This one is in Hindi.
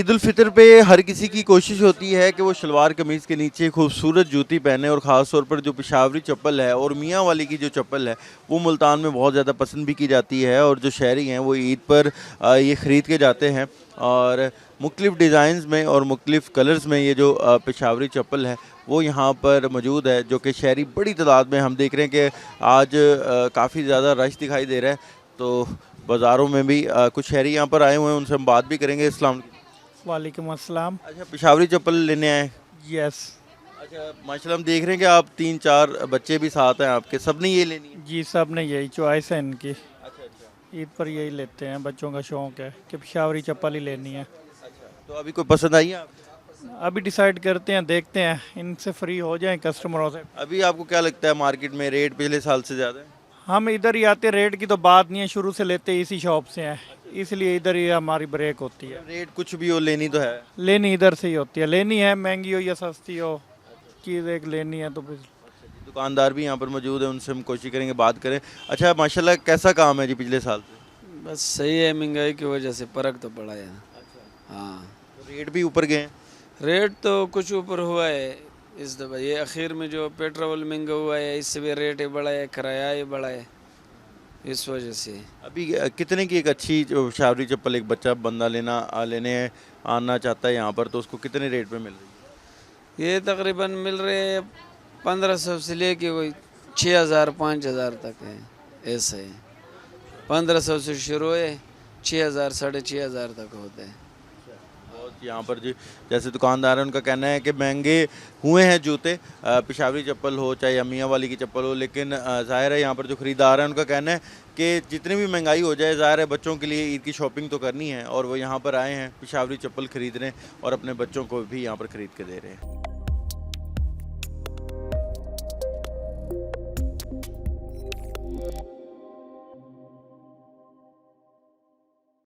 ईद उल फितर पे हर किसी की कोशिश होती है कि वो शलवार कमीज़ के नीचे खूबसूरत जूती पहने और ख़ास तौर पर जो पेशावरी चप्पल है और मियाँ वाली की जो चप्पल है वो मुल्तान में बहुत ज़्यादा पसंद भी की जाती है और जो शहरी हैं वो ईद पर ये ख़रीद के जाते हैं और मुख्तलिफ़ डिज़ाइंस में और मुख्तलिफ़ कलर्स में ये जो पेशावरी चप्पल है वो यहाँ पर मौजूद है, जो कि शहरी बड़ी तादाद में हम देख रहे हैं कि आज काफ़ी ज़्यादा रश दिखाई दे रहा है। तो बाज़ारों में भी कुछ शहरी यहाँ पर आए हुए हैं, उनसे हम बात भी करेंगे। अस्सलाम। वालेकुम अस्सलाम। अच्छा, पेशावरी चप्पल लेने आए। यस। अच्छा, माशाल्लाह हम देख रहे हैं कि आप 3-4 बच्चे भी साथ हैं आपके, सब ने ये लेनी है। जी, सब ने यही चॉइस है इनकी। अच्छा अच्छा। ईद पर यही लेते हैं, बच्चों का शौक है कि पेशावरी चप्पल ही लेनी है। अच्छा, तो अभी कोई पसंद आई है आपको? अभी डिसाइड करते हैं, देखते हैं इनसे फ्री हो जाएं कस्टमरों से। अभी आपको क्या लगता है मार्केट में रेट पिछले साल से ज़्यादा है? हम इधर ही आते, रेट की तो बात नहीं है, शुरू से लेते ही इसी शॉप से हैं, इसलिए इधर ही हमारी ब्रेक होती है। रेट कुछ भी हो, लेनी तो है। लेनी इधर से ही होती है, लेनी है, महंगी हो या सस्ती हो, चीज़ एक लेनी है तो फिर। दुकानदार भी यहाँ पर मौजूद है, उनसे हम कोशिश करेंगे बात करें। अच्छा माशाल्लाह, कैसा काम है जी पिछले साल से? बस सही है, महंगाई की वजह से फर्क तो पड़ा है। हाँ, तो रेट भी ऊपर गए हैं। रेट तो कुछ ऊपर हुआ है इस दफ़ा, ये आखिर में जो पेट्रोल महंगा हुआ है इससे भी रेट ही बढ़ा है, किराया ही बढ़ा है, इस वजह से। अभी कितने की एक अच्छी जो पेशावरी चप्पल एक बच्चा बंदा लेने आना चाहता है यहाँ पर, तो उसको कितने रेट पे मिल रही है? ये तकरीबन मिल रहे हैं 1500 से लेके कोई 6000 5000 तक है, ऐसा है। 1500 से शुरू है, 6000 6500 तक होता है। और यहाँ पर जी जैसे दुकानदार हैं उनका कहना है कि महंगे हुए हैं जूते, पेशावरी चप्पल हो चाहे अमिया वाली की चप्पल हो, लेकिन ज़ाहिर है यहाँ पर जो ख़रीदार हैं उनका कहना है कि जितनी भी महंगाई हो जाए, ज़ाहिर है बच्चों के लिए ईद की शॉपिंग तो करनी है और वो यहाँ पर आए हैं पेशावरी चप्पल ख़रीदने और अपने बच्चों को भी यहाँ पर ख़रीद के दे रहे हैं।